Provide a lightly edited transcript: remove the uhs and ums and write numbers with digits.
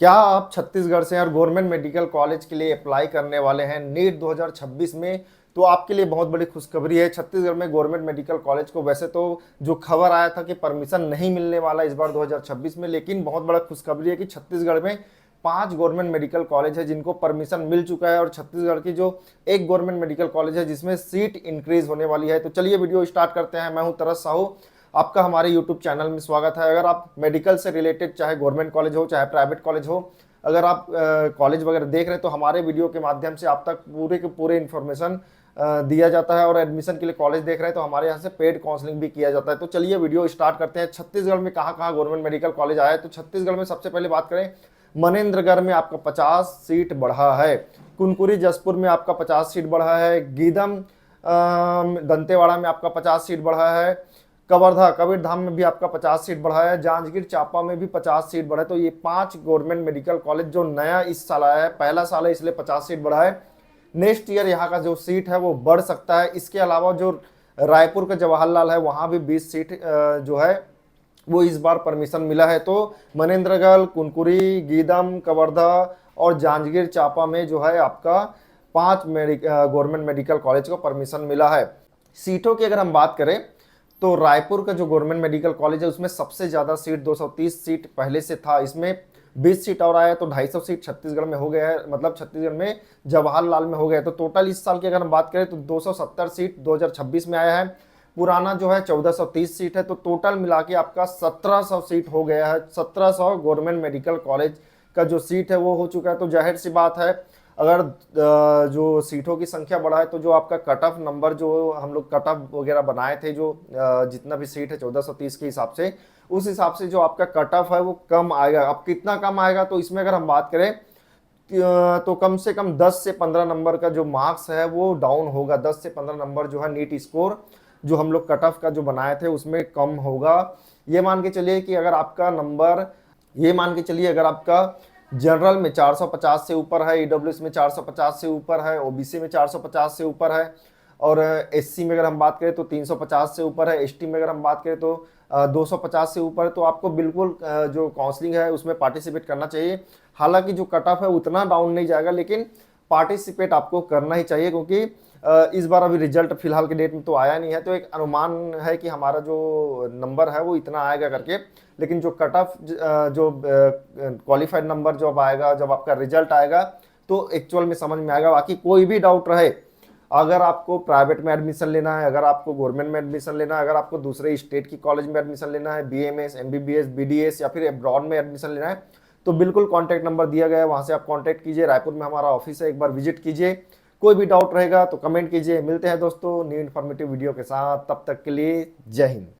क्या आप छत्तीसगढ़ से और गवर्नमेंट मेडिकल कॉलेज के लिए अप्लाई करने वाले हैं नीट 2026 में? तो आपके लिए बहुत बड़ी खुशखबरी है। छत्तीसगढ़ में गवर्नमेंट मेडिकल कॉलेज को वैसे तो जो खबर आया था कि परमिशन नहीं मिलने वाला इस बार 2026 में, लेकिन बहुत बड़ा खुशखबरी है कि छत्तीसगढ़ में 5 गवर्नमेंट मेडिकल कॉलेज है जिनको परमिशन मिल चुका है, और छत्तीसगढ़ की जो एक गवर्नमेंट मेडिकल कॉलेज है जिसमें सीट इंक्रीज होने वाली है। तो चलिए वीडियो स्टार्ट करते हैं। मैं हूं तरस साहू, आपका हमारे यूट्यूब चैनल में स्वागत है। अगर आप मेडिकल से रिलेटेड, चाहे गवर्नमेंट कॉलेज हो चाहे प्राइवेट कॉलेज हो, अगर आप कॉलेज वगैरह देख रहे हैं तो हमारे वीडियो के माध्यम से आप तक पूरे के पूरे इन्फॉर्मेशन दिया जाता है। और एडमिशन के लिए कॉलेज देख रहे हैं तो हमारे यहाँ से पेड काउंसलिंग भी किया जाता है। तो चलिए वीडियो स्टार्ट करते हैं। छत्तीसगढ़ में कहाँ कहाँ गवर्नमेंट मेडिकल कॉलेज आया है, तो छत्तीसगढ़ में सबसे पहले बात करें, मनेन्द्रगढ़ में आपका 50 सीट बढ़ा है। कुनकुरी जसपुर में आपका 50 सीट बढ़ा है। गीदम दंतेवाड़ा में आपका 50 सीट बढ़ा है। कवर्धा कबीरधाम में भी आपका 50 सीट बढ़ा है। जांजगीर चांपा में भी 50 सीट बढ़ा है। तो ये 5 गवर्नमेंट मेडिकल कॉलेज जो नया इस साल आया है, पहला साल है इसलिए 50 सीट बढ़ा है। नेक्स्ट ईयर यहाँ का जो सीट है वो बढ़ सकता है। इसके अलावा जो रायपुर का जवाहरलाल है वहाँ भी 20 सीट जो है वो इस बार परमिशन मिला है। तो मनेन्द्रगढ़, कुनकुरी, गीदम, कवर्धा और जांजगीर चांपा में जो है आपका 5 गवर्नमेंट मेडिकल कॉलेज को परमिशन मिला है। सीटों की अगर हम बात करें तो रायपुर का जो गवर्नमेंट मेडिकल कॉलेज है उसमें सबसे ज़्यादा सीट 230 सीट पहले से था, इसमें 20 सीट और आया तो 250 सीट छत्तीसगढ़ में हो गया है, मतलब छत्तीसगढ़ में जवाहरलाल में हो गया है। तो टोटल इस साल की अगर हम बात करें तो 270 सीट 2026 में आया है। पुराना जो है 1430 सीट है। तो टोटल मिला के आपका 1700 सीट हो गया है। 1700 गवर्नमेंट मेडिकल कॉलेज का जो सीट है वो हो चुका है। तो जाहिर सी बात है, अगर जो सीटों की संख्या बढ़ा है तो जो आपका कट ऑफ नंबर, जो हम लोग कट ऑफ वगैरह बनाए थे, जो जितना भी सीट है 1430 के हिसाब से, उस हिसाब से जो आपका कट ऑफ है वो कम आएगा। अब कितना कम आएगा, तो इसमें अगर हम बात करें तो कम से कम 10 से 15 नंबर का जो मार्क्स है वो डाउन होगा। 10 से 15 नंबर जो है नीट स्कोर जो हम लोग कट ऑफ का जो बनाए थे उसमें कम होगा। ये मान के चलिए कि अगर आपका नंबर, ये मान के चलिए अगर आपका जनरल में 450 से ऊपर है, ईडब्ल्यूएस में 450 से ऊपर है, ओबीसी में 450 से ऊपर है, और एससी में अगर हम बात करें तो 350 से ऊपर है, एसटी में अगर हम बात करें तो 250 से ऊपर है, तो आपको बिल्कुल जो काउंसलिंग है उसमें पार्टिसिपेट करना चाहिए। हालांकि जो कट ऑफ है उतना डाउन नहीं जाएगा, लेकिन पार्टिसिपेट आपको करना ही चाहिए, क्योंकि इस बार अभी रिजल्ट फिलहाल के डेट में तो आया नहीं है। तो एक अनुमान है कि हमारा जो नंबर है वो इतना आएगा करके, लेकिन जो कट ऑफ जो क्वालिफाइड नंबर जब आएगा, जब आपका रिजल्ट आएगा तो एक्चुअल में समझ में आएगा। बाकी कोई भी डाउट रहे, अगर आपको प्राइवेट में एडमिशन लेना है, अगर आपको गवर्नमेंट में एडमिशन लेना है, अगर आपको दूसरे स्टेट की कॉलेज में एडमिशन लेना है, बीएमएस, एमबीबीएस, बीडीएस या फिर अब्रॉड में एडमिशन लेना है, तो बिल्कुल कॉन्टैक्ट नंबर दिया गया है, वहाँ से आप कॉन्टैक्ट कीजिए। रायपुर में हमारा ऑफिस है, एक बार विजिट कीजिए। कोई भी डाउट रहेगा तो कमेंट कीजिए। मिलते हैं दोस्तों न्यू इन्फॉर्मेटिव वीडियो के साथ, तब तक के लिए जय हिंद।